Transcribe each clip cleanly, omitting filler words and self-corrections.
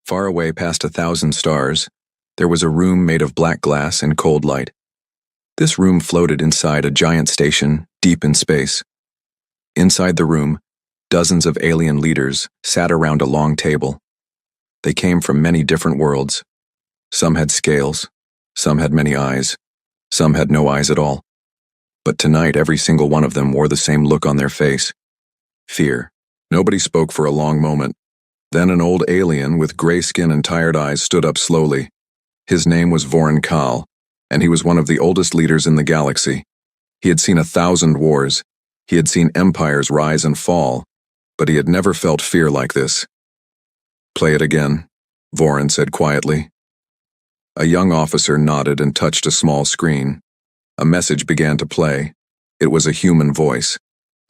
Far away past 1,000 stars, there was a room made of black glass and cold light. This room floated inside a giant station, deep in space. Inside the room, dozens of alien leaders sat around a long table. They came from many different worlds. Some had scales, some had many eyes, some had no eyes at all. But tonight every single one of them wore the same look on their face. Fear. Nobody spoke for a long moment. Then an old alien with gray skin and tired eyes stood up slowly. His name was Vorin Kal, and he was one of the oldest leaders in the galaxy. He had seen 1,000 wars. He had seen empires rise and fall, but he had never felt fear like this. "Play it again," Vorin said quietly. A young officer nodded and touched a small screen. A message began to play. It was a human voice,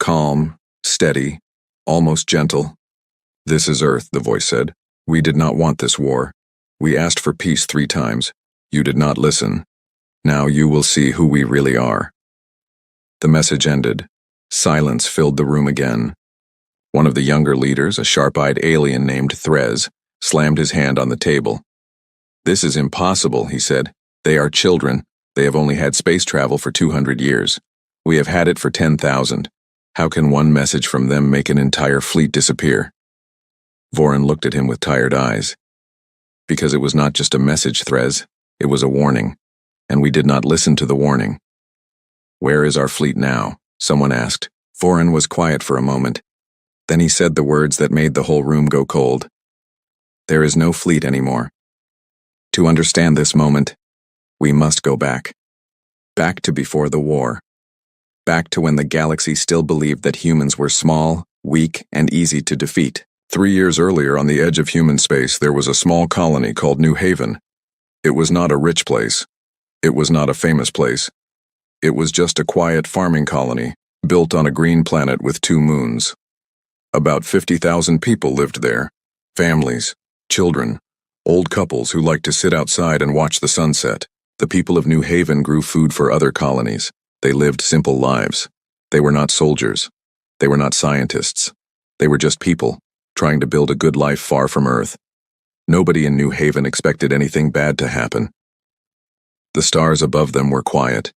calm, steady, almost gentle. "This is Earth," the voice said. "We did not want this war. We asked for peace 3 times. You did not listen. Now you will see who we really are." The message ended. Silence filled the room again. One of the younger leaders, a sharp-eyed alien named Threz, slammed his hand on the table. "This is impossible," he said. "They are children. They have only had space travel for 200 years. We have had it for 10,000. How can one message from them make an entire fleet disappear?" Vorin looked at him with tired eyes. "Because it was not just a message, Threz. It was a warning. And we did not listen to the warning." "Where is our fleet now?" someone asked. Vorin was quiet for a moment. Then he said the words that made the whole room go cold. "There is no fleet anymore. To understand this moment, we must go back. Back to before the war. Back to when the galaxy still believed that humans were small, weak, and easy to defeat. 3 years earlier, on the edge of human space, there was a small colony called New Haven. It was not a rich place. It was not a famous place. It was just a quiet farming colony, built on a green planet with 2 moons. About 50,000 people lived there. Families, children, old couples who liked to sit outside and watch the sunset. The people of New Haven grew food for other colonies. They lived simple lives. They were not soldiers. They were not scientists. They were just people, trying to build a good life far from Earth. Nobody in New Haven expected anything bad to happen. The stars above them were quiet.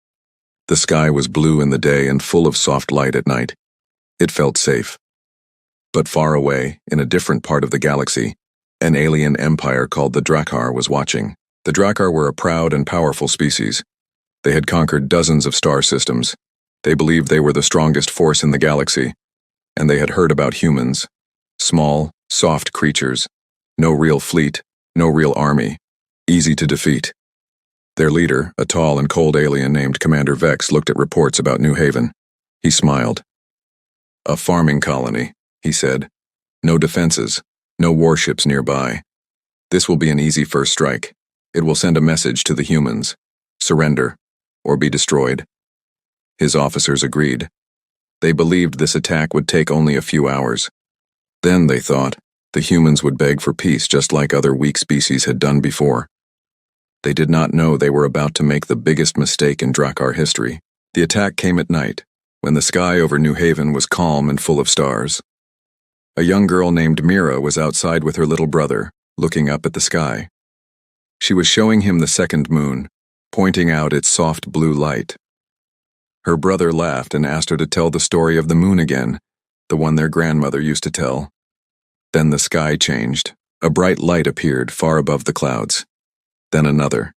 The sky was blue in the day and full of soft light at night. It felt safe. But far away, in a different part of the galaxy, an alien empire called the Drakkar was watching. The Drakkar were a proud and powerful species. They had conquered dozens of star systems. They believed they were the strongest force in the galaxy, and they had heard about humans. Small, soft creatures. No real fleet, no real army. Easy to defeat. Their leader, a tall and cold alien named Commander Vex, looked at reports about New Haven. He smiled. "A farming colony," he said. "No defenses, no warships nearby. This will be an easy first strike. It will send a message to the humans. Surrender, or be destroyed." His officers agreed. They believed this attack would take only a few hours. Then, they thought, the humans would beg for peace just like other weak species had done before. They did not know they were about to make the biggest mistake in Drakkar history. The attack came at night, when the sky over New Haven was calm and full of stars. A young girl named Mira was outside with her little brother, looking up at the sky. She was showing him the second moon, pointing out its soft blue light. Her brother laughed and asked her to tell the story of the moon again, the one their grandmother used to tell. Then the sky changed. A bright light appeared far above the clouds. Then another.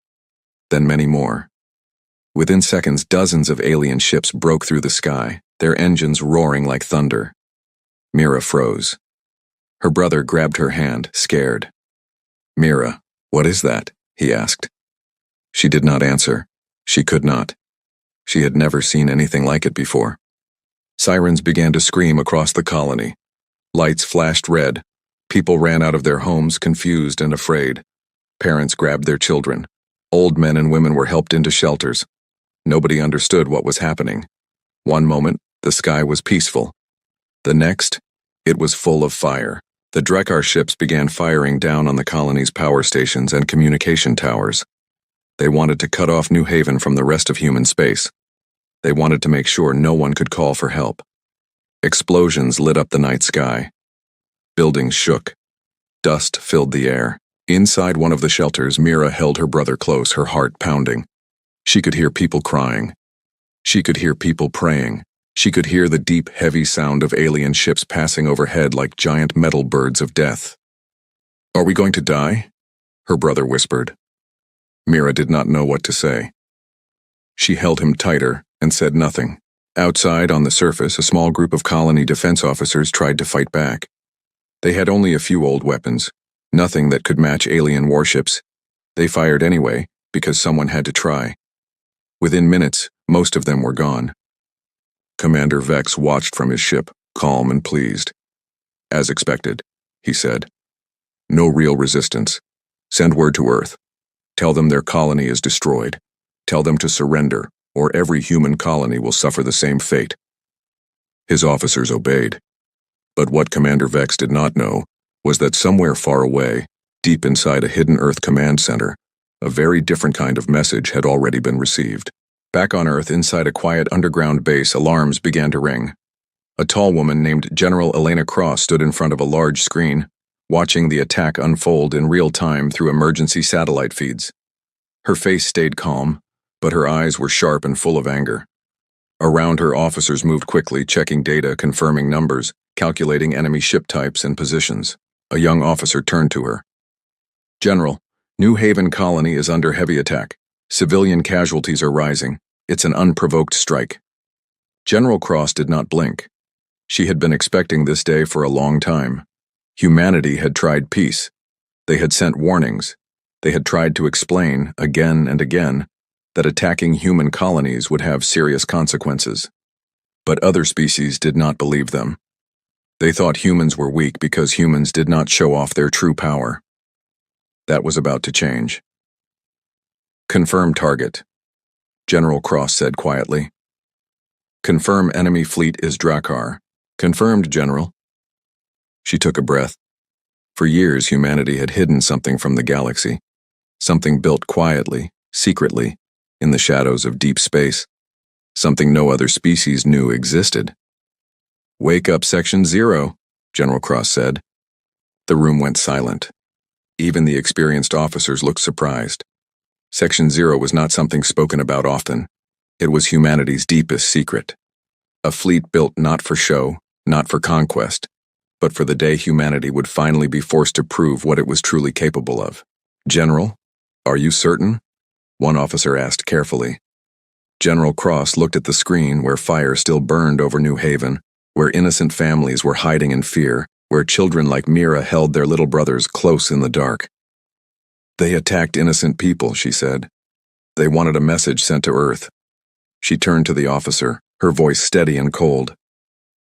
Then many more. Within seconds, dozens of alien ships broke through the sky, their engines roaring like thunder. Mira froze. Her brother grabbed her hand, scared. "Mira, what is that?" he asked. She did not answer. She could not. She had never seen anything like it before. Sirens began to scream across the colony. Lights flashed red. People ran out of their homes, confused and afraid. Parents grabbed their children. Old men and women were helped into shelters. Nobody understood what was happening. One moment, the sky was peaceful. The next, it was full of fire. The Drakkar ships began firing down on the colony's power stations and communication towers. They wanted to cut off New Haven from the rest of human space. They wanted to make sure no one could call for help. Explosions lit up the night sky. Buildings shook. Dust filled the air. Inside one of the shelters, Mira held her brother close, her heart pounding. She could hear people crying. She could hear people praying. She could hear the deep, heavy sound of alien ships passing overhead like giant metal birds of death. "Are we going to die?" her brother whispered. Mira did not know what to say. She held him tighter and said nothing. Outside, on the surface, a small group of colony defense officers tried to fight back. They had only a few old weapons, nothing that could match alien warships. They fired anyway, because someone had to try. Within minutes, most of them were gone. Commander Vex watched from his ship, calm and pleased. "As expected," he said. "No real resistance. Send word to Earth. Tell them their colony is destroyed. Tell them to surrender, or every human colony will suffer the same fate." His officers obeyed. But what Commander Vex did not know was that somewhere far away, deep inside a hidden Earth command center, a very different kind of message had already been received. Back on Earth, inside a quiet underground base, alarms began to ring. A tall woman named General Elena Cross stood in front of a large screen, watching the attack unfold in real time through emergency satellite feeds. Her face stayed calm, but her eyes were sharp and full of anger. Around her, officers moved quickly, checking data, confirming numbers, calculating enemy ship types and positions. A young officer turned to her. "General, New Haven colony is under heavy attack. Civilian casualties are rising. It's an unprovoked strike." General Cross did not blink. She had been expecting this day for a long time. Humanity had tried peace. They had sent warnings. They had tried to explain, again and again, that attacking human colonies would have serious consequences. But other species did not believe them. They thought humans were weak because humans did not show off their true power. That was about to change. "Confirm target," General Cross said quietly. "Confirm enemy fleet is Drakkar." "Confirmed, General." She took a breath. For years, humanity had hidden something from the galaxy, something built quietly, secretly, in the shadows of deep space, something no other species knew existed. "Wake up, Section 0, General Cross said. The room went silent. Even the experienced officers looked surprised. Section 0 was not something spoken about often. It was humanity's deepest secret. A fleet built not for show, not for conquest, but for the day humanity would finally be forced to prove what it was truly capable of. "General, are you certain?" one officer asked carefully. General Cross looked at the screen where fire still burned over New Haven, where innocent families were hiding in fear, where children like Mira held their little brothers close in the dark. "They attacked innocent people," she said. "They wanted a message sent to Earth." She turned to the officer, her voice steady and cold.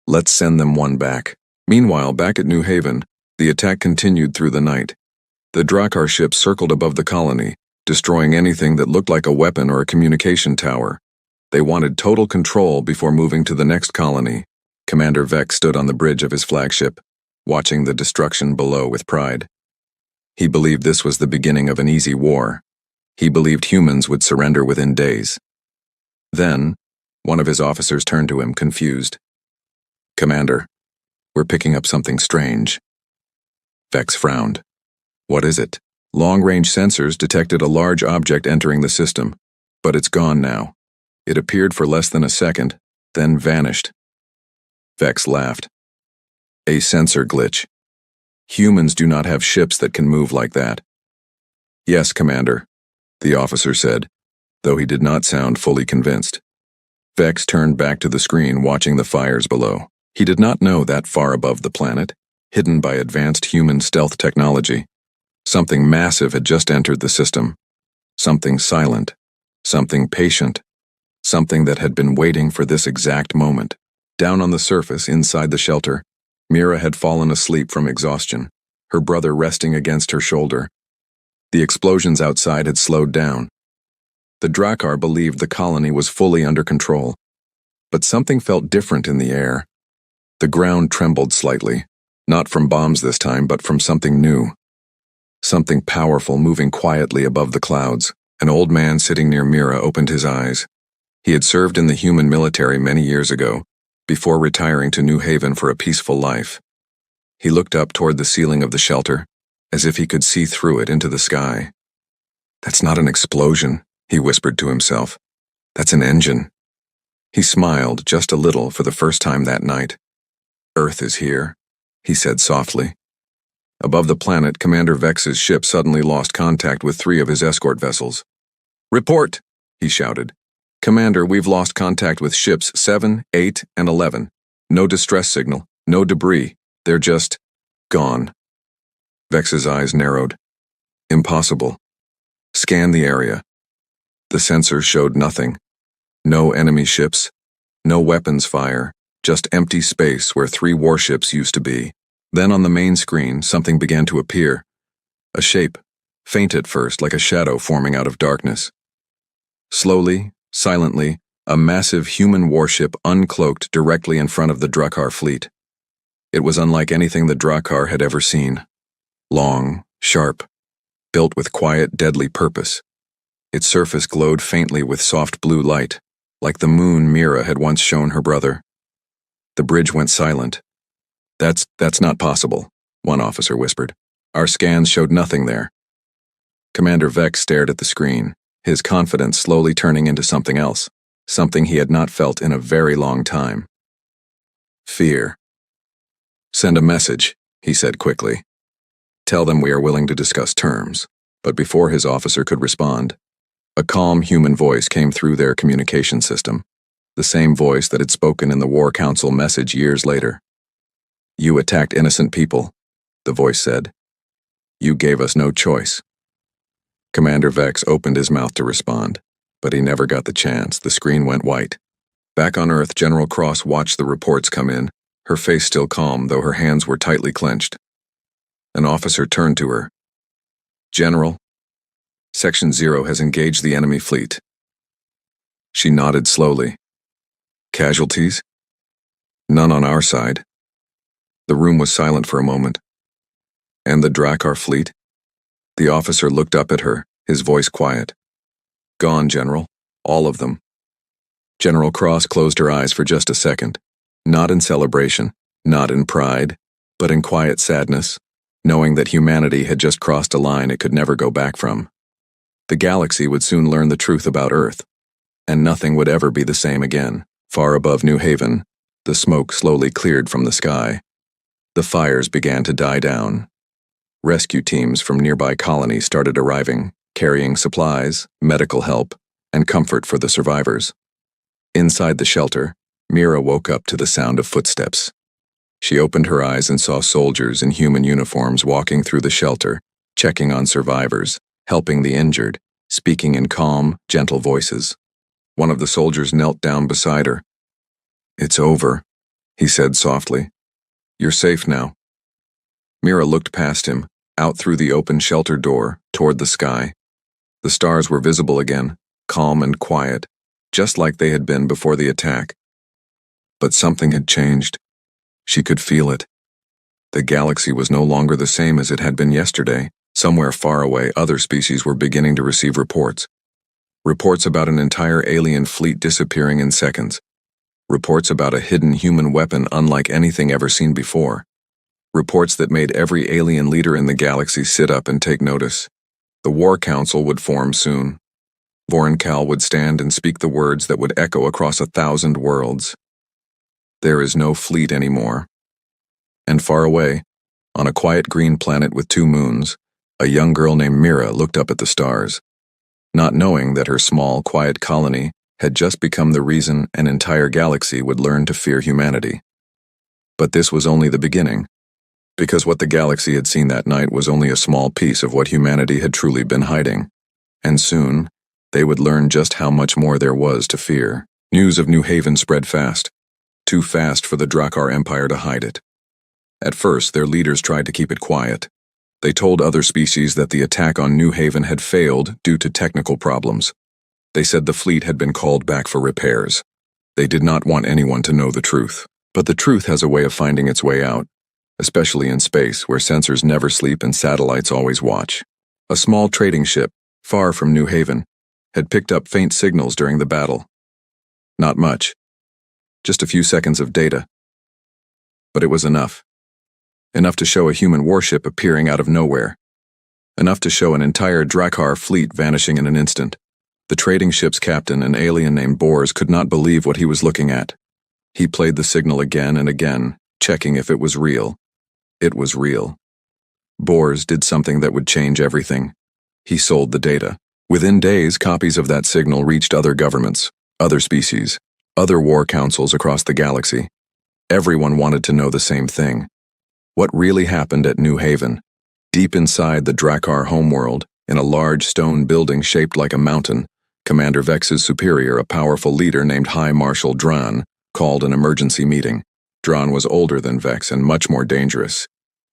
"Let's send them one back." Meanwhile, back at New Haven, the attack continued through the night. The Drakkar ships circled above the colony, destroying anything that looked like a weapon or a communication tower. They wanted total control before moving to the next colony. Commander Vex stood on the bridge of his flagship, watching the destruction below with pride. He believed this was the beginning of an easy war. He believed humans would surrender within days. Then, one of his officers turned to him, confused. "Commander, we're picking up something strange." Vex frowned. "What is it?" Long-range sensors detected a large object entering the system, but it's gone now. It appeared for less than a second, then vanished. Vex laughed. "A sensor glitch. Humans do not have ships that can move like that." "Yes, Commander," the officer said, though he did not sound fully convinced. Vex turned back to the screen, watching the fires below. He did not know that far above the planet, hidden by advanced human stealth technology, something massive had just entered the system. Something silent, something patient, something that had been waiting for this exact moment. Down on the surface, inside the shelter, Mira had fallen asleep from exhaustion, her brother resting against her shoulder. The explosions outside had slowed down. The Drakkar believed the colony was fully under control. But something felt different in the air. The ground trembled slightly, not from bombs this time, but from something new. Something powerful moving quietly above the clouds. An old man sitting near Mira opened his eyes. He had served in the human military many years ago, before retiring to New Haven for a peaceful life. He looked up toward the ceiling of the shelter, as if he could see through it into the sky. "That's not an explosion," he whispered to himself. "That's an engine." He smiled just a little for the first time that night. "Earth is here," he said softly. Above the planet, Commander Vex's ship suddenly lost contact with 3 of his escort vessels. "Report!" he shouted. "Commander, we've lost contact with ships 7, 8, and 11. No distress signal, no debris. They're just gone." Vex's eyes narrowed. "Impossible. Scan the area." The sensors showed nothing. No enemy ships, no weapons fire, just empty space where 3 warships used to be. Then on the main screen, something began to appear. A shape, faint at first, like a shadow forming out of darkness. Slowly, silently, a massive human warship uncloaked directly in front of the Drakkar fleet. It was unlike anything the Drakkar had ever seen. Long, sharp, built with quiet, deadly purpose. Its surface glowed faintly with soft blue light, like the moon Mira had once shown her brother. The bridge went silent. That's not possible," one officer whispered. "Our scans showed nothing there." Commander Vex stared at the screen, his confidence slowly turning into something else, something he had not felt in a very long time. Fear. "Send a message," he said quickly. "Tell them we are willing to discuss terms." But before his officer could respond, a calm human voice came through their communication system, the same voice that had spoken in the War Council message years later. "You attacked innocent people," the voice said. "You gave us no choice." Commander Vex opened his mouth to respond, but he never got the chance. The screen went white. Back on Earth, General Cross watched the reports come in, her face still calm, though her hands were tightly clenched. An officer turned to her. "General, Section 0 has engaged the enemy fleet." She nodded slowly. "Casualties?" "None on our side." The room was silent for a moment. "And the Drakkar fleet?" The officer looked up at her, his voice quiet. "Gone, General. All of them." General Cross closed her eyes for just a second, not in celebration, not in pride, but in quiet sadness, knowing that humanity had just crossed a line it could never go back from. The galaxy would soon learn the truth about Earth, and nothing would ever be the same again. Far above New Haven, the smoke slowly cleared from the sky. The fires began to die down. Rescue teams from nearby colonies started arriving, carrying supplies, medical help, and comfort for the survivors. Inside the shelter, Mira woke up to the sound of footsteps. She opened her eyes and saw soldiers in human uniforms walking through the shelter, checking on survivors, helping the injured, speaking in calm, gentle voices. One of the soldiers knelt down beside her. "It's over," he said softly. "You're safe now." Mira looked past him, out through the open shelter door, toward the sky. The stars were visible again, calm and quiet, just like they had been before the attack. But something had changed. She could feel it. The galaxy was no longer the same as it had been yesterday. Somewhere far away, other species were beginning to receive reports. Reports about an entire alien fleet disappearing in seconds. Reports about a hidden human weapon unlike anything ever seen before. Reports that made every alien leader in the galaxy sit up and take notice. The War Council would form soon. Vorincal would stand and speak the words that would echo across 1,000 worlds. There is no fleet anymore. And far away, on a quiet green planet with 2 moons, a young girl named Mira looked up at the stars, not knowing that her small, quiet colony had just become the reason an entire galaxy would learn to fear humanity. But this was only the beginning, because what the galaxy had seen that night was only a small piece of what humanity had truly been hiding, and soon they would learn just how much more there was to fear. News of New Haven spread fast, too fast for the Drakkar Empire to hide it. At first, their leaders tried to keep it quiet. They told other species that the attack on New Haven had failed due to technical problems. They said the fleet had been called back for repairs. They did not want anyone to know the truth. But the truth has a way of finding its way out, especially in space where sensors never sleep and satellites always watch. A small trading ship, far from New Haven, had picked up faint signals during the battle. Not much. Just a few seconds of data. But it was enough. Enough to show a human warship appearing out of nowhere, enough to show an entire Drakkar fleet vanishing in an instant. The trading ship's captain, an alien named Bors, could not believe what he was looking at. He played the signal again and again, checking if it was real. It was real. Bors did something that would change everything. He sold the data. Within days, copies of that signal reached other governments, other species, other war councils across the galaxy. Everyone wanted to know the same thing. What really happened at New Haven? Deep inside the Drakkar homeworld, in a large stone building shaped like a mountain, Commander Vex's superior, a powerful leader named High Marshal Dran, called an emergency meeting. Dran was older than Vex and much more dangerous.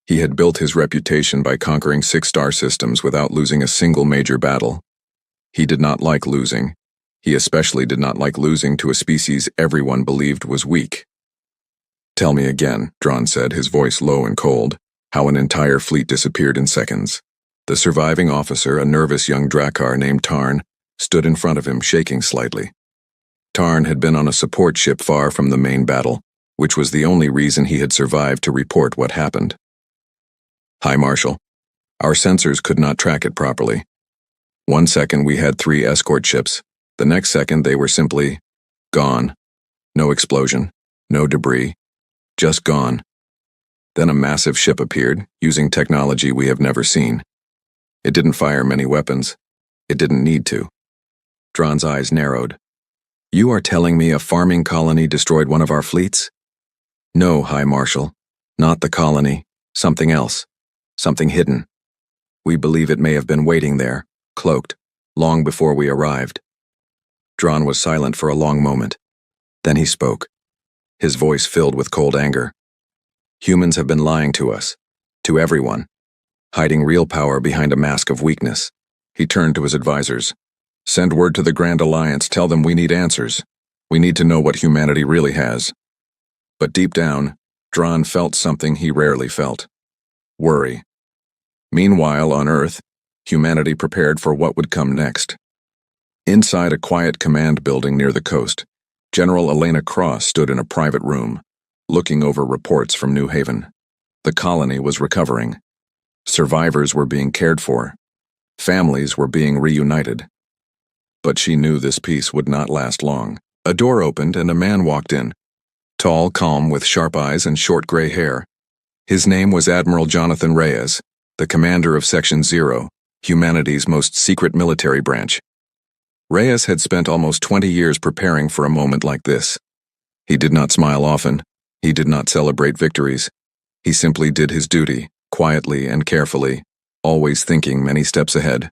He had built his reputation by conquering 6 star systems without losing a single major battle. He did not like losing. He especially did not like losing to a species everyone believed was weak. "Tell me again," Dran said, his voice low and cold, "how an entire fleet disappeared in seconds." The surviving officer, a nervous young Drakkar named Tarn, stood in front of him, shaking slightly. Tarn had been on a support ship far from the main battle, which was the only reason he had survived to report what happened. "High Marshal, our sensors could not track it properly. One second we had 3 escort ships. The next second they were simply gone. No explosion, no debris, just gone. Then a massive ship appeared, using technology we have never seen. It didn't fire many weapons. It didn't need to." Dran's eyes narrowed. "You are telling me a farming colony destroyed one of our fleets?" "No, High Marshal. Not the colony. Something else. Something hidden. We believe it may have been waiting there, cloaked, long before we arrived." Dran was silent for a long moment. Then he spoke, his voice filled with cold anger. "Humans have been lying to us, to everyone, hiding real power behind a mask of weakness." He turned to his advisors. "Send word to the Grand Alliance, tell them we need answers. We need to know what humanity really has." But deep down, Dran felt something he rarely felt: worry. Meanwhile, on Earth, humanity prepared for what would come next. Inside a quiet command building near the coast, General Elena Cross stood in a private room, looking over reports from New Haven. The colony was recovering. Survivors were being cared for. Families were being reunited. But she knew this peace would not last long. A door opened and a man walked in. Tall, calm, with sharp eyes and short gray hair. His name was Admiral Jonathan Reyes, the commander of Section 0, humanity's most secret military branch. Reyes had spent almost 20 years preparing for a moment like this. He did not smile often. He did not celebrate victories. He simply did his duty, quietly and carefully, always thinking many steps ahead.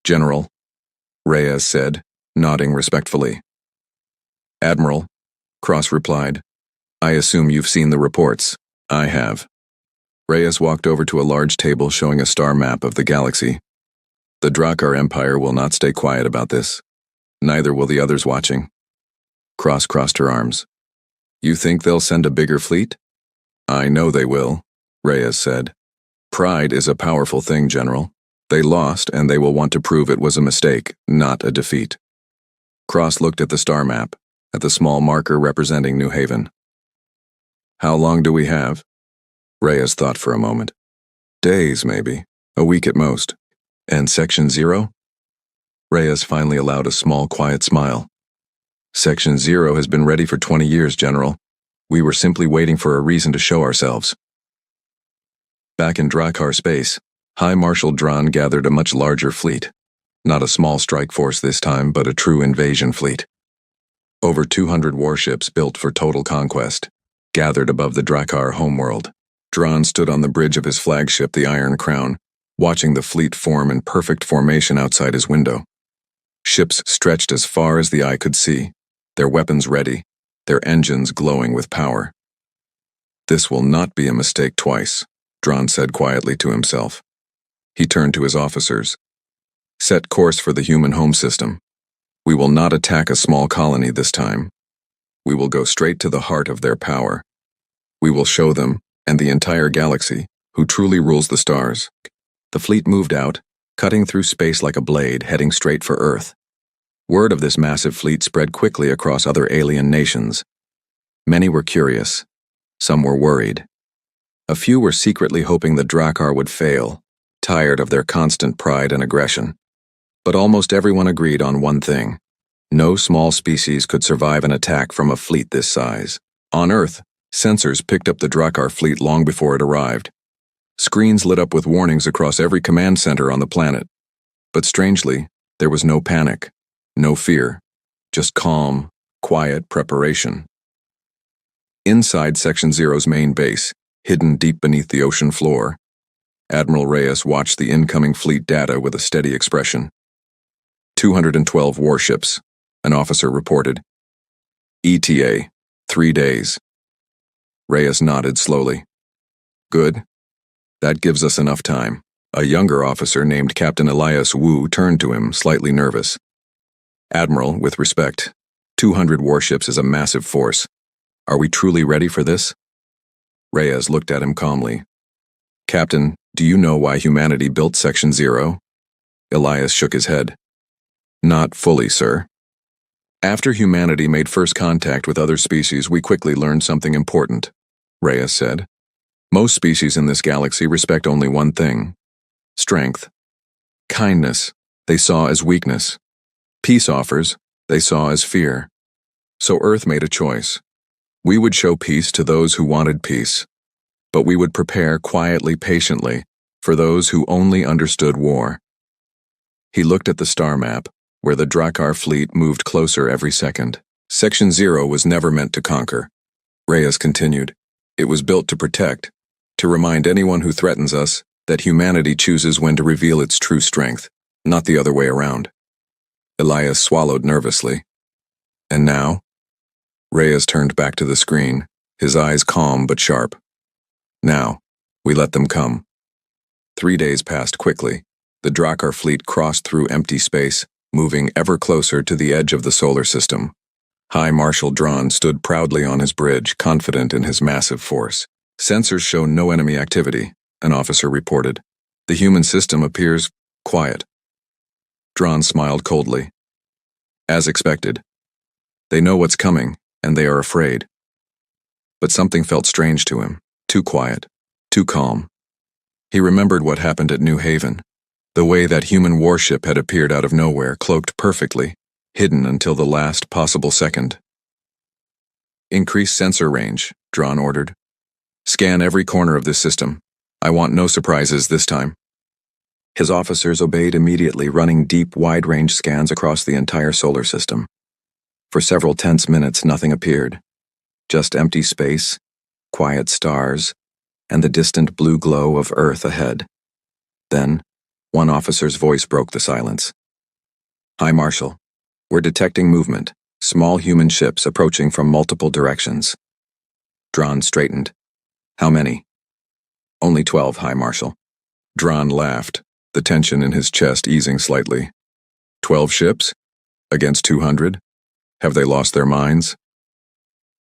"General," Reyes said, nodding respectfully. "Admiral," Cross replied, "I assume you've seen the reports." "I have." Reyes walked over to a large table showing a star map of the galaxy. "The Drakkar Empire will not stay quiet about this. Neither will the others watching." Cross crossed her arms. "You think they'll send a bigger fleet?" "I know they will," Reyes said. "Pride is a powerful thing, General. They lost, and they will want to prove it was a mistake, not a defeat." Cross looked at the star map, at the small marker representing New Haven. "How long do we have?" Reyes thought for a moment. "Days, maybe. A week at most." "And Section 0? Reyes finally allowed a small, quiet smile. "Section 0 has been ready for 20 years, General. We were simply waiting for a reason to show ourselves." Back in Drakkar space, High Marshal Dran gathered a much larger fleet. Not a small strike force this time, but a true invasion fleet. Over 200 warships built for total conquest, gathered above the Drakkar homeworld. Dran stood on the bridge of his flagship, the Iron Crown, watching the fleet form in perfect formation outside his window. Ships stretched as far as the eye could see, their weapons ready, their engines glowing with power. "This will not be a mistake twice," Dran said quietly to himself. He turned to his officers. "Set course for the human home system. We will not attack a small colony this time. We will go straight to the heart of their power. We will show them, and the entire galaxy, who truly rules the stars." The fleet moved out, cutting through space like a blade, heading straight for Earth. Word of this massive fleet spread quickly across other alien nations. Many were curious. Some were worried. A few were secretly hoping the Drakkar would fail, tired of their constant pride and aggression. But almost everyone agreed on one thing. No small species could survive an attack from a fleet this size. On Earth, sensors picked up the Drakkar fleet long before it arrived. Screens lit up with warnings across every command center on the planet. But strangely, there was no panic, no fear, just calm, quiet preparation. Inside Section Zero's main base, hidden deep beneath the ocean floor, Admiral Reyes watched the incoming fleet data with a steady expression. 212 warships, an officer reported. ETA, 3 days. Reyes nodded slowly. Good. That gives us enough time. A younger officer named Captain Elias Wu turned to him, slightly nervous. Admiral, with respect, 200 warships is a massive force. Are we truly ready for this? Reyes looked at him calmly. Captain, do you know why humanity built Section Zero? Elias shook his head. Not fully, sir. After humanity made first contact with other species, we quickly learned something important, Reyes said. Most species in this galaxy respect only one thing: strength. Kindness, they saw as weakness. Peace offers, they saw as fear. So Earth made a choice. We would show peace to those who wanted peace, but we would prepare quietly, patiently, for those who only understood war. He looked at the star map, where the Drakkar fleet moved closer every second. Section Zero was never meant to conquer. Reyes continued. It was built to protect, to remind anyone who threatens us that humanity chooses when to reveal its true strength, not the other way around. Elias swallowed nervously. And now? Reyes turned back to the screen, his eyes calm but sharp. Now, we let them come. 3 days passed quickly. The Drakkar fleet crossed through empty space, moving ever closer to the edge of the solar system. High Marshal Dron stood proudly on his bridge, confident in his massive force. Sensors show no enemy activity, an officer reported. The human system appears quiet. Dron smiled coldly. As expected. They know what's coming, and they are afraid. But something felt strange to him, too quiet, too calm. He remembered what happened at New Haven. The way that human warship had appeared out of nowhere, cloaked perfectly, hidden until the last possible second. Increase sensor range, Dron ordered. Scan every corner of this system. I want no surprises this time. His officers obeyed immediately, running deep, wide-range scans across the entire solar system. For several tense minutes, nothing appeared. Just empty space, quiet stars, and the distant blue glow of Earth ahead. Then, one officer's voice broke the silence. High Marshal, we're detecting movement, small human ships approaching from multiple directions. Dron straightened. How many? Only 12, High Marshal. Dron laughed, the tension in his chest easing slightly. 12 ships? Against 200? Have they lost their minds?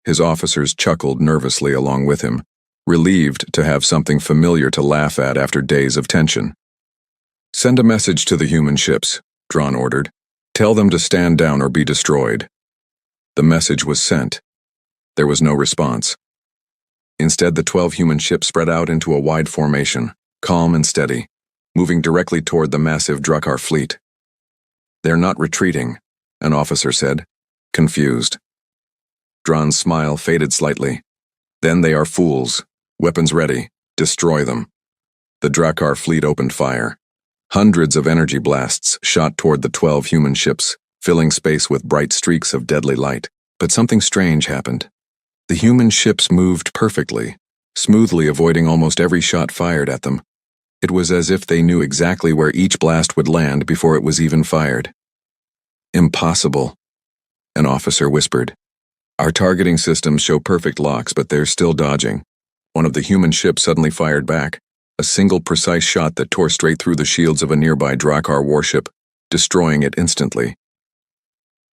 His officers chuckled nervously along with him, relieved to have something familiar to laugh at after days of tension. Send a message to the human ships, Dron ordered. Tell them to stand down or be destroyed. The message was sent. There was no response. Instead, the 12 human ships spread out into a wide formation, calm and steady, moving directly toward the massive Drakkar fleet. They're not retreating, an officer said, confused. Dron's smile faded slightly. Then they are fools. Weapons ready. Destroy them. The Drakkar fleet opened fire. Hundreds of energy blasts shot toward the 12 human ships, filling space with bright streaks of deadly light. But something strange happened. The human ships moved perfectly, smoothly avoiding almost every shot fired at them. It was as if they knew exactly where each blast would land before it was even fired. Impossible, an officer whispered. Our targeting systems show perfect locks, but they're still dodging. One of the human ships suddenly fired back, a single precise shot that tore straight through the shields of a nearby Drakkar warship, destroying it instantly.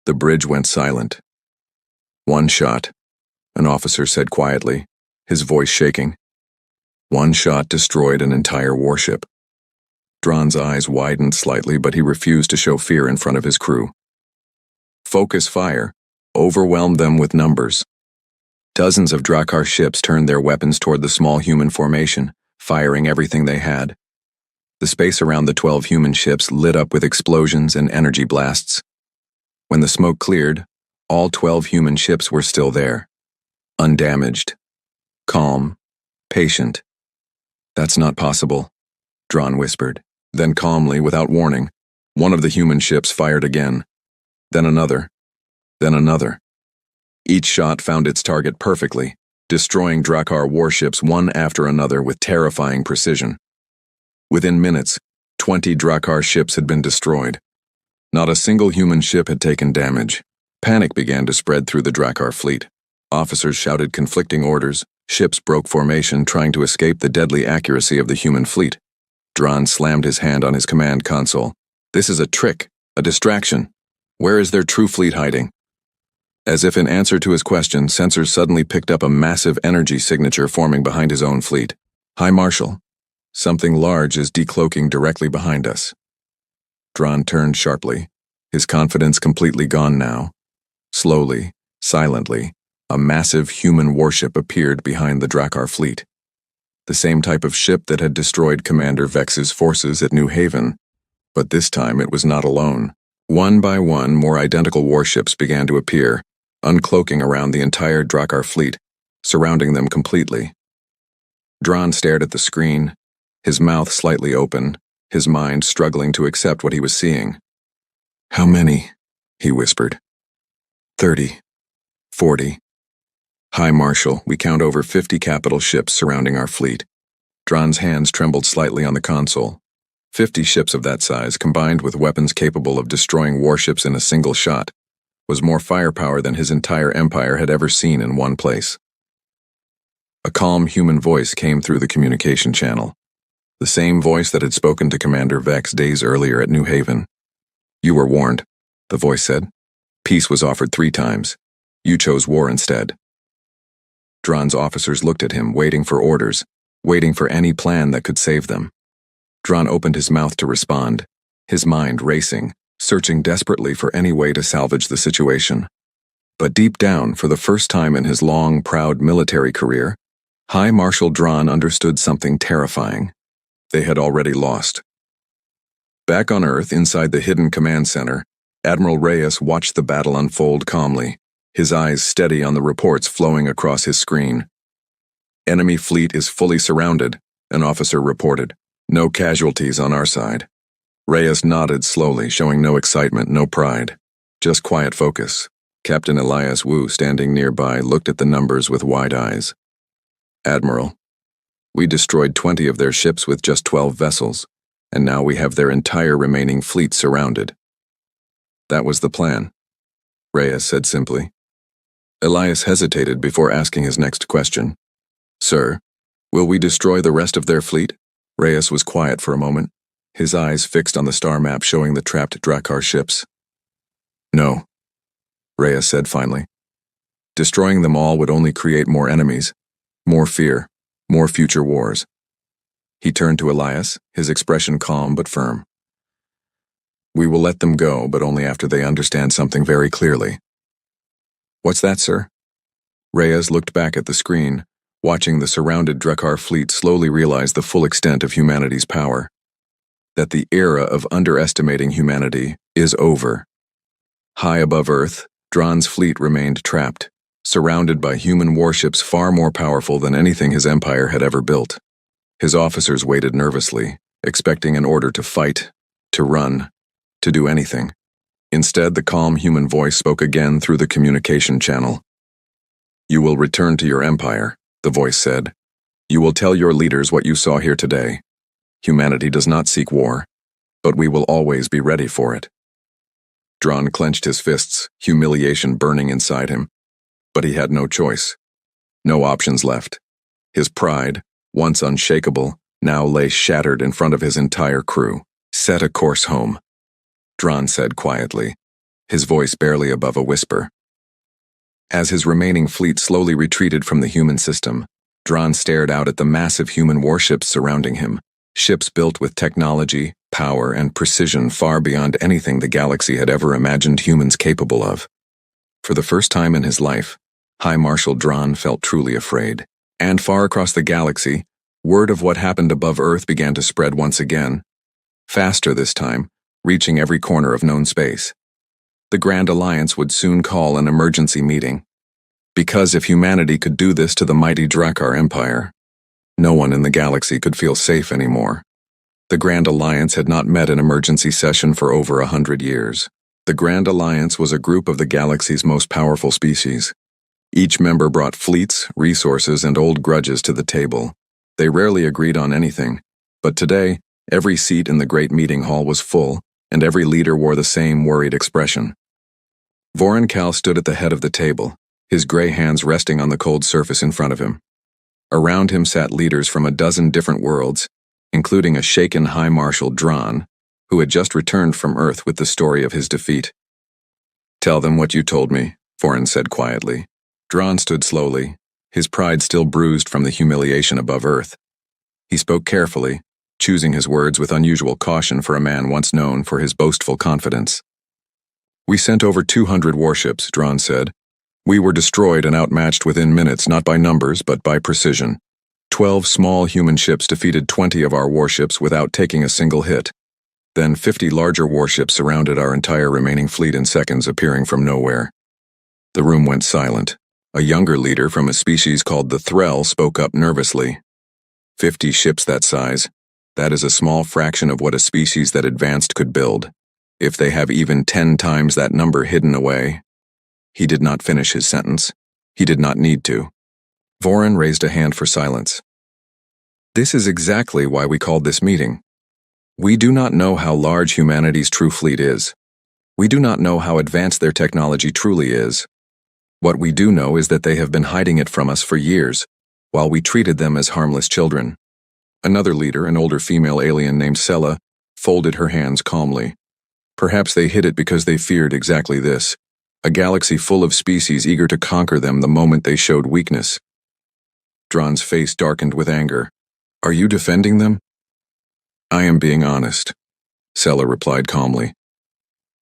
The bridge went silent. One shot, an officer said quietly, his voice shaking. One shot destroyed an entire warship. Dron's eyes widened slightly, but he refused to show fear in front of his crew. Focus fire, overwhelmed them with numbers. Dozens of Drakkar ships turned their weapons toward the small human formation, firing everything they had. The The space around the 12 human ships lit up with explosions and energy blasts. When the smoke cleared, all 12 human ships were still there. Undamaged. Calm. Patient. "That's not possible," Dron whispered. Then calmly, without warning, one of the human ships fired again. Then another. Then another. Each shot found its target perfectly, destroying Drakkar warships one after another with terrifying precision. Within minutes, 20 Drakkar ships had been destroyed. Not a single human ship had taken damage. Panic began to spread through the Drakkar fleet. Officers shouted conflicting orders, ships broke formation trying to escape the deadly accuracy of the human fleet. Dron slammed his hand on his command console. "This is a trick, a distraction. Where is their true fleet hiding?" As if in answer to his question, sensors suddenly picked up a massive energy signature forming behind his own fleet. "High Marshal, something large is decloaking directly behind us." Dron turned sharply, his confidence completely gone now. Slowly, silently, a massive human warship appeared behind the Drakkar fleet. The same type of ship that had destroyed Commander Vex's forces at New Haven. But this time it was not alone. One by one, more identical warships began to appear, uncloaking around the entire Drakkar fleet, surrounding them completely. Dron stared at the screen, his mouth slightly open, his mind struggling to accept what he was seeing. "How many?" he whispered. 30. 40. "High Marshal, we count over 50 capital ships surrounding our fleet." Dron's hands trembled slightly on the console. 50 ships of that size, combined with weapons capable of destroying warships in a single shot, was more firepower than his entire empire had ever seen in one place. A calm human voice came through the communication channel. The same voice that had spoken to Commander Vex days earlier at New Haven. "You were warned," the voice said. "Peace was offered 3 times. You chose war instead." Dron's officers looked at him, waiting for orders, waiting for any plan that could save them. Dron opened his mouth to respond, his mind racing, searching desperately for any way to salvage the situation. But deep down, for the first time in his long, proud military career, High Marshal Dron understood something terrifying. They had already lost. Back on Earth, inside the hidden command center, Admiral Reyes watched the battle unfold calmly, his eyes steady on the reports flowing across his screen. "Enemy fleet is fully surrounded," an officer reported. "No casualties on our side." Reyes nodded slowly, showing no excitement, no pride. Just quiet focus. Captain Elias Wu, standing nearby, looked at the numbers with wide eyes. "Admiral, we destroyed 20 of their ships with just 12 vessels, and now we have their entire remaining fleet surrounded." "That was the plan," Reyes said simply. Elias hesitated before asking his next question. "Sir, will we destroy the rest of their fleet?" Reyes was quiet for a moment, his eyes fixed on the star map showing the trapped Drakkar ships. "No," Reyes said finally. "Destroying them all would only create more enemies, more fear, more future wars." He turned to Elias, his expression calm but firm. "We will let them go, but only after they understand something very clearly." "What's that, sir?" Reyes looked back at the screen, watching the surrounded Drakkar fleet slowly realize the full extent of humanity's power. That the era of underestimating humanity is over. High above Earth, Dron's fleet remained trapped, surrounded by human warships far more powerful than anything his empire had ever built. His officers waited nervously, expecting an order to fight, to run, to do anything. Instead, the calm human voice spoke again through the communication channel. "You will return to your empire," the voice said. "You will tell your leaders what you saw here today. Humanity does not seek war, but we will always be ready for it." Dron clenched his fists, humiliation burning inside him. But he had no choice. No options left. His pride, once unshakable, now lay shattered in front of his entire crew. "Set a course home," Dron said quietly, his voice barely above a whisper. As his remaining fleet slowly retreated from the human system, Dron stared out at the massive human warships surrounding him, ships built with technology, power, and precision far beyond anything the galaxy had ever imagined humans capable of. For the first time in his life, High Marshal Dron felt truly afraid. And far across the galaxy, word of what happened above Earth began to spread once again, faster this time, reaching every corner of known space. The Grand Alliance would soon call an emergency meeting. Because if humanity could do this to the mighty Drakkar Empire, no one in the galaxy could feel safe anymore. The Grand Alliance had not met an emergency session for over 100 years. The Grand Alliance was a group of the galaxy's most powerful species. Each member brought fleets, resources, and old grudges to the table. They rarely agreed on anything, but today, every seat in the great meeting hall was full, and every leader wore the same worried expression. Vorincell stood at the head of the table, his gray hands resting on the cold surface in front of him. Around him sat leaders from a dozen different worlds, including a shaken High Marshal Dran, who had just returned from Earth with the story of his defeat. "Tell them what you told me," Vorin said quietly. Dran stood slowly, his pride still bruised from the humiliation above Earth. He spoke carefully, choosing his words with unusual caution for a man once known for his boastful confidence. "We sent over 200 warships," Dran said. "We were destroyed and outmatched within minutes, not by numbers, but by precision. 12 small human ships defeated 20 of our warships without taking a single hit. Then 50 larger warships surrounded our entire remaining fleet in seconds, appearing from nowhere." The room went silent. A younger leader from a species called the Threll spoke up nervously. 50 ships that size. That is a small fraction of what a species that advanced could build. If they have even 10 times that number hidden away. He did not finish his sentence. He did not need to. Vorin raised a hand for silence. "This is exactly why we called this meeting. We do not know how large humanity's true fleet is. We do not know how advanced their technology truly is. What we do know is that they have been hiding it from us for years, while we treated them as harmless children." Another leader, an older female alien named Sela, folded her hands calmly. Perhaps they hid it because they feared exactly this, a galaxy full of species eager to conquer them the moment they showed weakness. Dran's face darkened with anger. "Are you defending them?" "I am being honest," Sela replied calmly.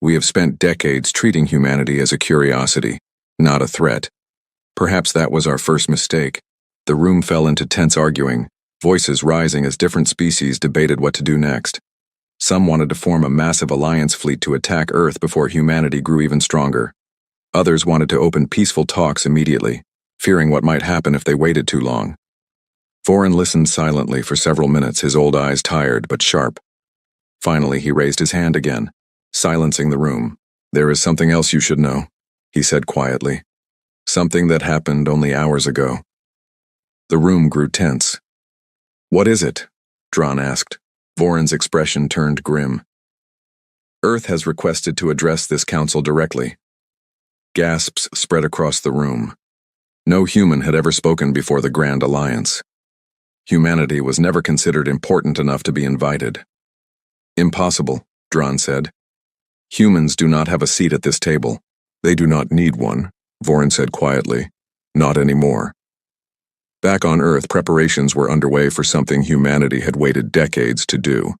"We have spent decades treating humanity as a curiosity, not a threat. Perhaps that was our first mistake." The room fell into tense arguing, voices rising as different species debated what to do next. Some wanted to form a massive alliance fleet to attack Earth before humanity grew even stronger. Others wanted to open peaceful talks immediately, fearing what might happen if they waited too long. Vorin listened silently for several minutes, his old eyes tired but sharp. Finally, he raised his hand again, silencing the room. "There is something else you should know," he said quietly. "Something that happened only hours ago." The room grew tense. "What is it?" Dran asked. Vorin's expression turned grim. "Earth has requested to address this council directly." Gasps spread across the room. No human had ever spoken before the Grand Alliance. Humanity was never considered important enough to be invited. "Impossible," Dran said. "Humans do not have a seat at this table." "They do not need one," Vorin said quietly. "Not anymore." Back on Earth, preparations were underway for something humanity had waited decades to do.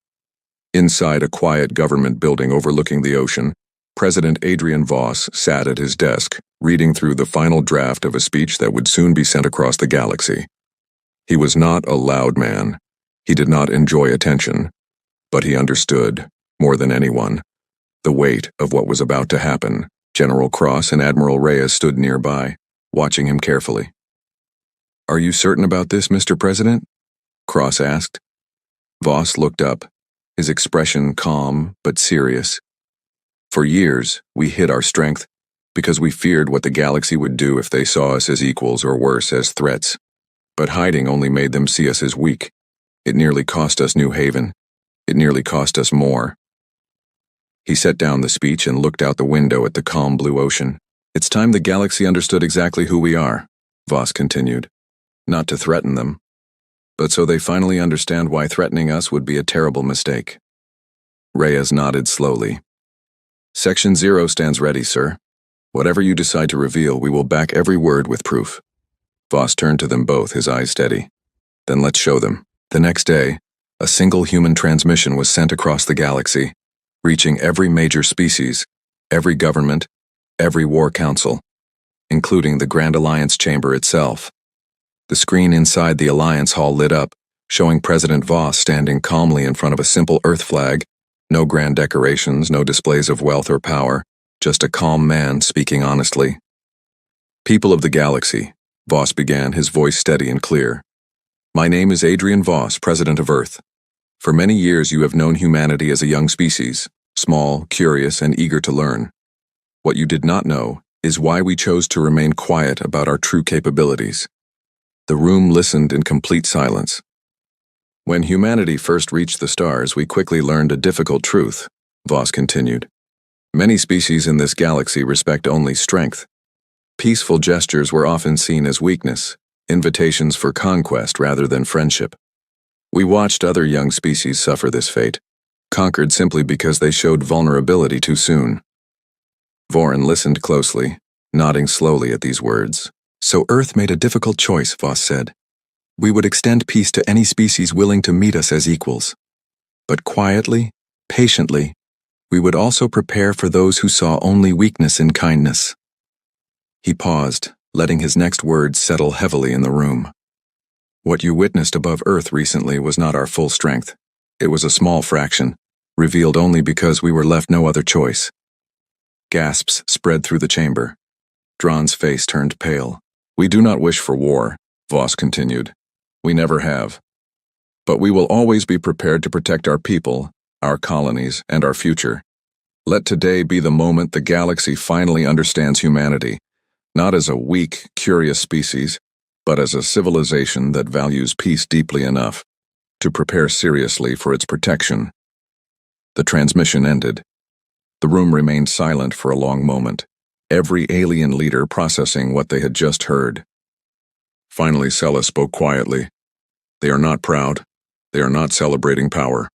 Inside a quiet government building overlooking the ocean, President Adrian Voss sat at his desk, reading through the final draft of a speech that would soon be sent across the galaxy. He was not a loud man. He did not enjoy attention, but he understood, more than anyone, the weight of what was about to happen. General Cross and Admiral Reyes stood nearby, watching him carefully. "Are you certain about this, Mr. President?" Cross asked. Voss looked up, his expression calm but serious. "For years, we hid our strength because we feared what the galaxy would do if they saw us as equals or worse, as threats. But hiding only made them see us as weak. It nearly cost us New Haven. It nearly cost us more." He set down the speech and looked out the window at the calm blue ocean. "It's time the galaxy understood exactly who we are," Voss continued. "Not to threaten them, but so they finally understand why threatening us would be a terrible mistake." Reyes nodded slowly. "Section 0 stands ready, sir. Whatever you decide to reveal, we will back every word with proof." Voss turned to them both, his eyes steady. "Then let's show them." The next day, a single human transmission was sent across the galaxy, reaching every major species, every government, every war council, including the Grand Alliance chamber itself. The screen inside the Alliance Hall lit up, showing President Voss standing calmly in front of a simple Earth flag No grand decorations, no displays of wealth or power, just a calm man speaking honestly. People of the galaxy, Voss began, his voice steady and clear. My name is Adrian Voss, President of Earth. For many years you have known humanity as a young species, small, curious, and eager to learn. What you did not know is why we chose to remain quiet about our true capabilities. The room listened in complete silence. When humanity first reached the stars, we quickly learned a difficult truth, Voss continued. Many species in this galaxy respect only strength. Peaceful gestures were often seen as weakness, invitations for conquest rather than friendship. We watched other young species suffer this fate, conquered simply because they showed vulnerability too soon. Vorin listened closely, nodding slowly at these words. So Earth made a difficult choice, Voss said. We would extend peace to any species willing to meet us as equals. But quietly, patiently, we would also prepare for those who saw only weakness in kindness. He paused, letting his next words settle heavily in the room. What you witnessed above Earth recently was not our full strength. It was a small fraction, revealed only because we were left no other choice. Gasps spread through the chamber. Dron's face turned pale. We do not wish for war, Voss continued. We never have. But we will always be prepared to protect our people, our colonies, and our future. Let today be the moment the galaxy finally understands humanity, not as a weak, curious species, but as a civilization that values peace deeply enough to prepare seriously for its protection. The transmission ended. The room remained silent for a long moment, every alien leader processing what they had just heard. Finally, Sella spoke quietly. They are not proud. They are not celebrating power.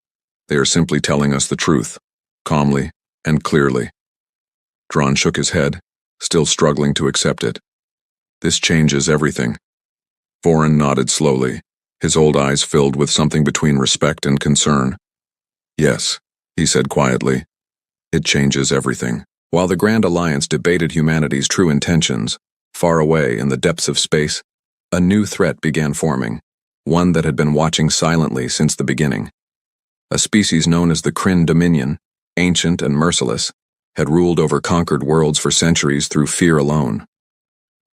They are simply telling us the truth, calmly and clearly. Dron shook his head, still struggling to accept it. This changes everything. Vorin nodded slowly, his old eyes filled with something between respect and concern. Yes, he said quietly. It changes everything. While the Grand Alliance debated humanity's true intentions, far away in the depths of space, a new threat began forming, one that had been watching silently since the beginning. A species known as the Krin Dominion, ancient and merciless, had ruled over conquered worlds for centuries through fear alone.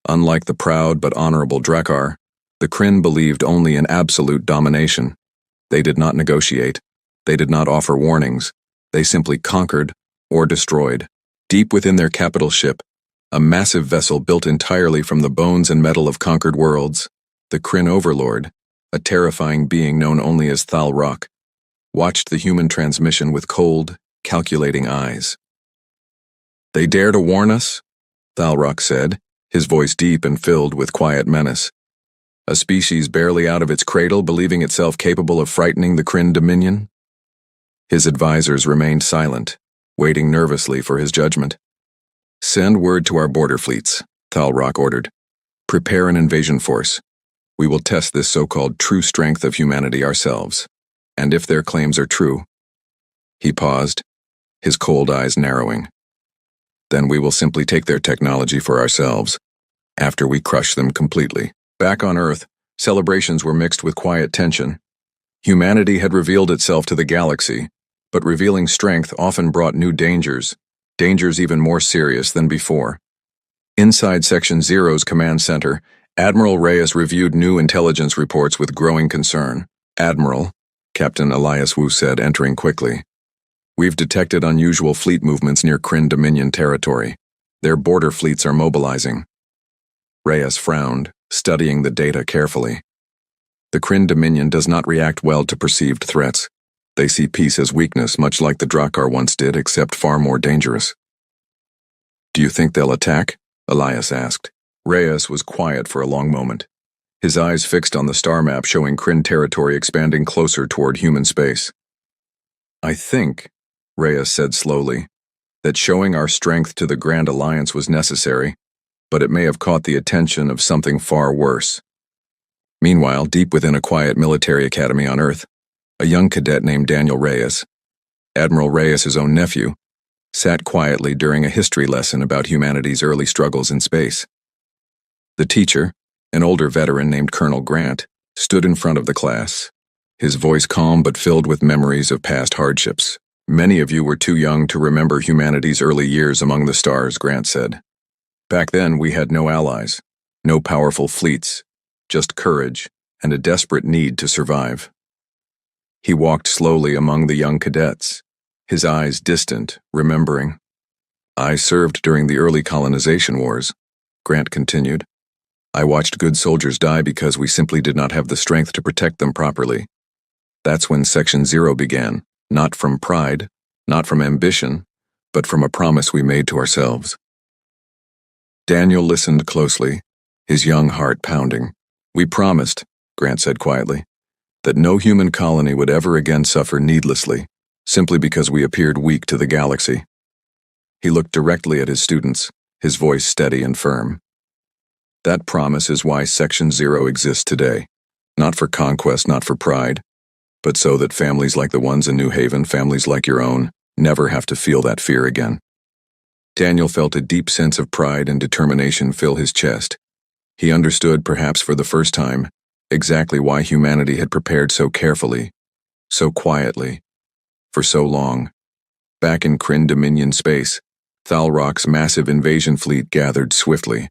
Unlike the proud but honorable Drakkar, the Krin believed only in absolute domination. They did not negotiate. They did not offer warnings. They simply conquered or destroyed. Deep within their capital ship, a massive vessel built entirely from the bones and metal of conquered worlds, the Krin Overlord, a terrifying being known only as Thalrock, watched the human transmission with cold, calculating eyes. They dare to warn us? Thalrock said, his voice deep and filled with quiet menace. A species barely out of its cradle believing itself capable of frightening the Krin Dominion? His advisors remained silent, waiting nervously for his judgment. Send word to our border fleets, Thalrock ordered. Prepare an invasion force. We will test this so-called true strength of humanity ourselves. And if their claims are true... He paused, his cold eyes narrowing. Then we will simply take their technology for ourselves, after we crush them completely. Back on Earth, celebrations were mixed with quiet tension. Humanity had revealed itself to the galaxy, but revealing strength often brought new dangers even more serious than before. Inside Section Zero's command center, Admiral Reyes reviewed new intelligence reports with growing concern. Admiral, Captain Elias Wu said, entering quickly. We've detected unusual fleet movements near Krin Dominion territory. Their border fleets are mobilizing. Reyes frowned, studying the data carefully. The Krin Dominion does not react well to perceived threats. They see peace as weakness, much like the Drakkar once did, except far more dangerous. Do you think they'll attack? Elias asked. Reyes was quiet for a long moment, his eyes fixed on the star map showing Krin territory expanding closer toward human space. I think, Reyes said slowly, that showing our strength to the Grand Alliance was necessary, but it may have caught the attention of something far worse. Meanwhile, deep within a quiet military academy on Earth, a young cadet named Daniel Reyes, Admiral Reyes' own nephew, sat quietly during a history lesson about humanity's early struggles in space. The teacher, an older veteran named Colonel Grant, stood in front of the class, his voice calm but filled with memories of past hardships. Many of you were too young to remember humanity's early years among the stars, Grant said. Back then, we had no allies, no powerful fleets, just courage and a desperate need to survive. He walked slowly among the young cadets, his eyes distant, remembering. I served during the early colonization wars, Grant continued. I watched good soldiers die because we simply did not have the strength to protect them properly. That's when Section 0 began, not from pride, not from ambition, but from a promise we made to ourselves. Daniel listened closely, his young heart pounding. We promised, Grant said quietly, that no human colony would ever again suffer needlessly, simply because we appeared weak to the galaxy. He looked directly at his students, his voice steady and firm. That promise is why Section 0 exists today, not for conquest, not for pride, but so that families like the ones in New Haven, families like your own, never have to feel that fear again. Daniel felt a deep sense of pride and determination fill his chest. He understood, perhaps for the first time, exactly why humanity had prepared so carefully, so quietly, for so long. Back in Krin Dominion space, Thalrock's massive invasion fleet gathered swiftly.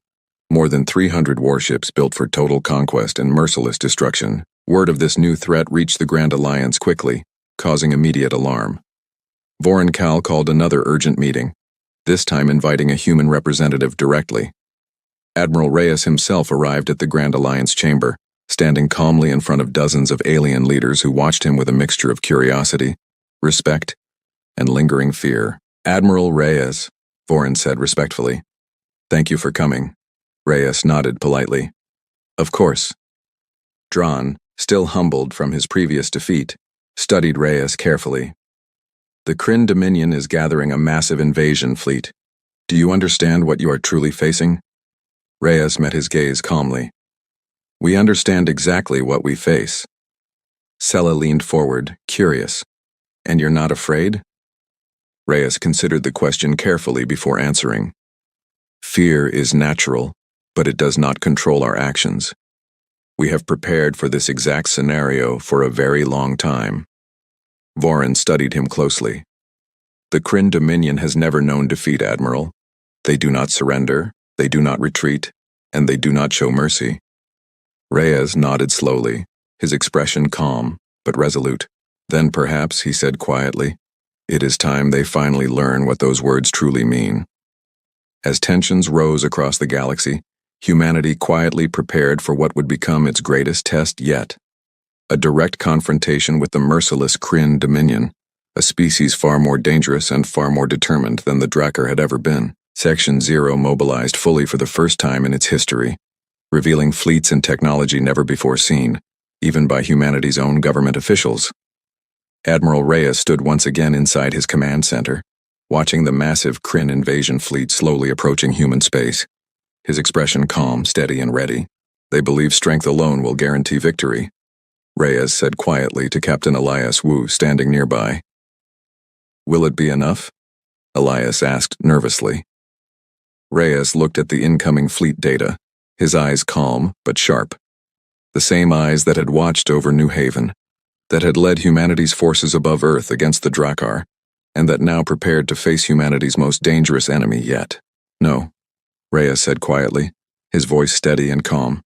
More than 300 warships built for total conquest and merciless destruction. Word of this new threat reached the Grand Alliance quickly, causing immediate alarm. Voron Kal called another urgent meeting, this time inviting a human representative directly. Admiral Reyes himself arrived at the Grand Alliance chamber, standing calmly in front of dozens of alien leaders who watched him with a mixture of curiosity, respect, and lingering fear. Admiral Reyes, Voron said respectfully. Thank you for coming. Reyes nodded politely. Of course. Dran, still humbled from his previous defeat, studied Reyes carefully. The Krin Dominion is gathering a massive invasion fleet. Do you understand what you are truly facing? Reyes met his gaze calmly. We understand exactly what we face. Sela leaned forward, curious. And you're not afraid? Reyes considered the question carefully before answering. Fear is natural, but it does not control our actions. We have prepared for this exact scenario for a very long time. Voron studied him closely. The Krin Dominion has never known defeat, Admiral. They do not surrender, they do not retreat, and they do not show mercy. Reyes nodded slowly, his expression calm, but resolute. Then perhaps, he said quietly, it is time they finally learn what those words truly mean. As tensions rose across the galaxy, humanity quietly prepared for what would become its greatest test yet. A direct confrontation with the merciless Krin Dominion, a species far more dangerous and far more determined than the Drakkar had ever been. Section 0 mobilized fully for the first time in its history, revealing fleets and technology never before seen, even by humanity's own government officials. Admiral Reyes stood once again inside his command center, watching the massive Krin invasion fleet slowly approaching human space. His expression calm, steady, and ready. They believe strength alone will guarantee victory, Reyes said quietly to Captain Elias Wu standing nearby. Will it be enough? Elias asked nervously. Reyes looked at the incoming fleet data, his eyes calm but sharp. The same eyes that had watched over New Haven, that had led humanity's forces above Earth against the Drakkar, and that now prepared to face humanity's most dangerous enemy yet. No, Reyes said quietly, his voice steady and calm.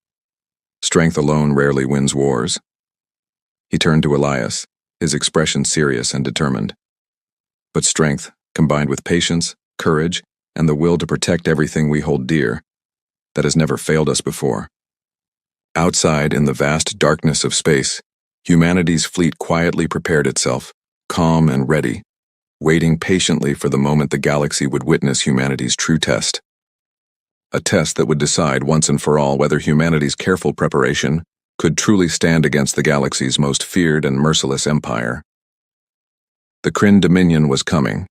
Strength alone rarely wins wars. He turned to Elias, his expression serious and determined. But strength, combined with patience, courage, and the will to protect everything we hold dear, that has never failed us before. Outside, in the vast darkness of space, humanity's fleet quietly prepared itself, calm and ready, waiting patiently for the moment the galaxy would witness humanity's true test. A test that would decide once and for all whether humanity's careful preparation could truly stand against the galaxy's most feared and merciless empire. The Krin Dominion was coming,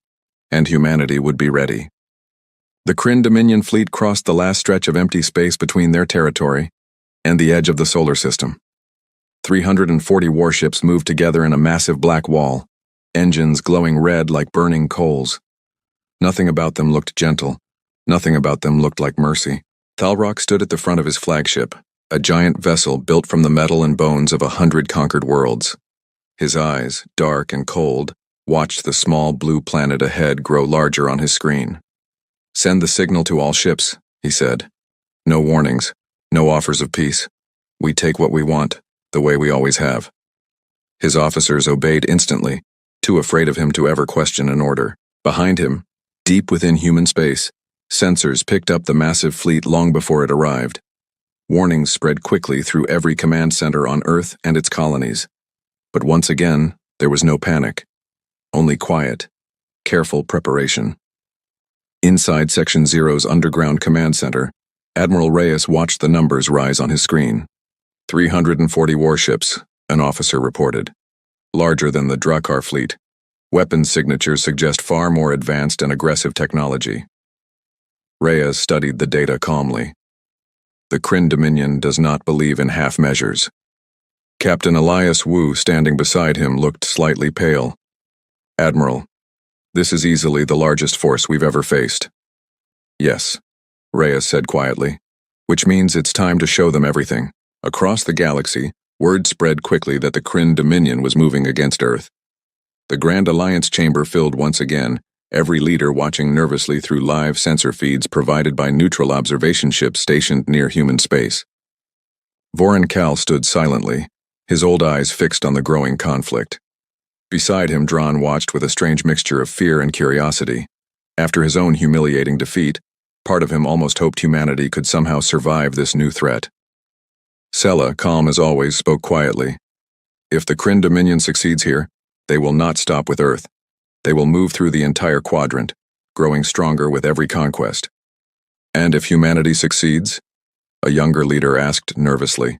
and humanity would be ready. The Krin Dominion fleet crossed the last stretch of empty space between their territory and the edge of the solar system. 340 warships moved together in a massive black wall, engines glowing red like burning coals. Nothing about them looked gentle. Nothing about them looked like mercy. Thalrock stood at the front of his flagship, a giant vessel built from the metal and bones of 100 conquered worlds. His eyes, dark and cold, watched the small blue planet ahead grow larger on his screen. "Send the signal to all ships," he said. "No warnings, no offers of peace. We take what we want, the way we always have." His officers obeyed instantly, too afraid of him to ever question an order. Behind him, deep within human space, sensors picked up the massive fleet long before it arrived. Warnings spread quickly through every command center on Earth and its colonies. But once again, there was no panic. Only quiet, careful preparation. Inside Section Zero's underground command center, Admiral Reyes watched the numbers rise on his screen. 340 warships, an officer reported. Larger than the Drakkar fleet. Weapons signatures suggest far more advanced and aggressive technology. Reyes studied the data calmly. The Krin Dominion does not believe in half measures. Captain Elias Wu, standing beside him, looked slightly pale. "Admiral, this is easily the largest force we've ever faced." "Yes," Reyes said quietly, "which means it's time to show them everything." Across the galaxy, word spread quickly that the Krin Dominion was moving against Earth. The Grand Alliance chamber filled once again, every leader watching nervously through live sensor feeds provided by neutral observation ships stationed near human space. Voron Kal stood silently, his old eyes fixed on the growing conflict. Beside him, Dran watched with a strange mixture of fear and curiosity. After his own humiliating defeat, part of him almost hoped humanity could somehow survive this new threat. Sela, calm as always, spoke quietly. "If the Krin Dominion succeeds here, they will not stop with Earth. They will move through the entire quadrant, growing stronger with every conquest." "And if humanity succeeds?" a younger leader asked nervously.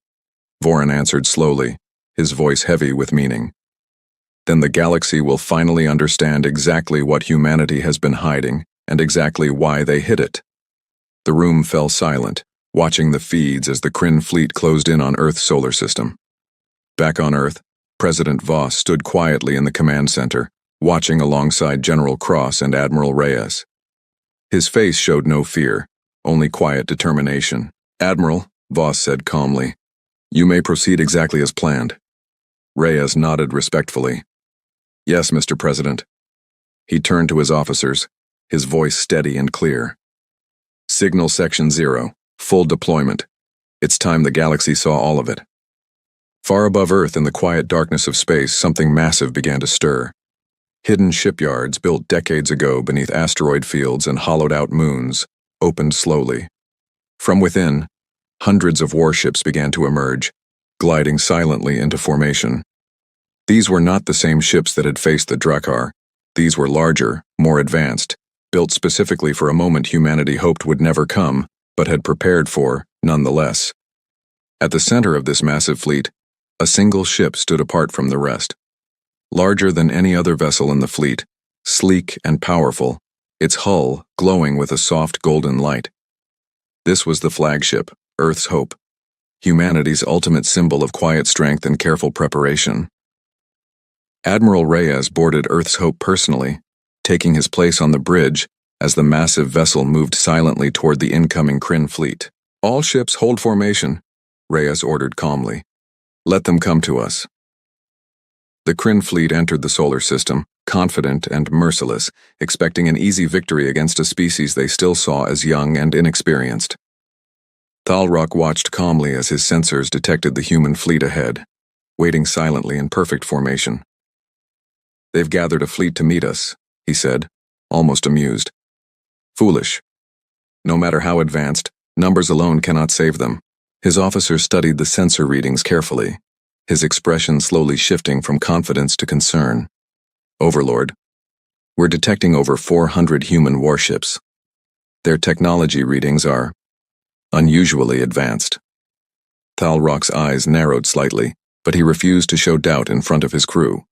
Voron answered slowly, his voice heavy with meaning. "Then the galaxy will finally understand exactly what humanity has been hiding and exactly why they hid it." The room fell silent, watching the feeds as the Krin fleet closed in on Earth's solar system. Back on Earth, President Voss stood quietly in the command center, watching alongside General Cross and Admiral Reyes. His face showed no fear, only quiet determination. "Admiral," Voss said calmly, "you may proceed exactly as planned." Reyes nodded respectfully. "Yes, Mr. President." He turned to his officers, his voice steady and clear. "Signal Section 0, full deployment. It's time the galaxy saw all of it." Far above Earth in the quiet darkness of space, something massive began to stir. Hidden shipyards built decades ago beneath asteroid fields and hollowed-out moons opened slowly. From within, hundreds of warships began to emerge, gliding silently into formation. These were not the same ships that had faced the Drakkar. These were larger, more advanced, built specifically for a moment humanity hoped would never come, but had prepared for, nonetheless. At the center of this massive fleet, a single ship stood apart from the rest. Larger than any other vessel in the fleet, sleek and powerful, its hull glowing with a soft golden light. This was the flagship, Earth's Hope, humanity's ultimate symbol of quiet strength and careful preparation. Admiral Reyes boarded Earth's Hope personally, taking his place on the bridge as the massive vessel moved silently toward the incoming Krin fleet. "All ships hold formation," Reyes ordered calmly. "Let them come to us." The Krin fleet entered the solar system, confident and merciless, expecting an easy victory against a species they still saw as young and inexperienced. Thalrock watched calmly as his sensors detected the human fleet ahead, waiting silently in perfect formation. "They've gathered a fleet to meet us," he said, almost amused. "Foolish. No matter how advanced, numbers alone cannot save them." His officers studied the sensor readings carefully, his expression slowly shifting from confidence to concern. "Overlord, we're detecting over 400 human warships. Their technology readings are unusually advanced." Thalrock's eyes narrowed slightly, but he refused to show doubt in front of his crew.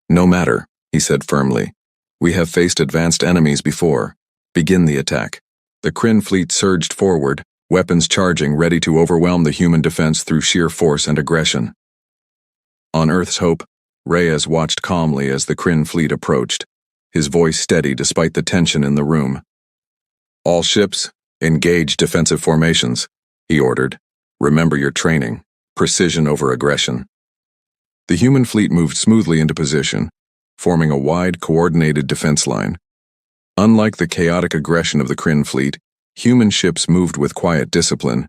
"No matter," he said firmly. "We have faced advanced enemies before. Begin the attack." The Krin fleet surged forward, weapons charging, ready to overwhelm the human defense through sheer force and aggression. On Earth's Hope, Reyes watched calmly as the Krin fleet approached, his voice steady despite the tension in the room. "All ships, engage defensive formations," he ordered. "Remember your training, precision over aggression." The human fleet moved smoothly into position, forming a wide, coordinated defense line. Unlike the chaotic aggression of the Krin fleet, human ships moved with quiet discipline,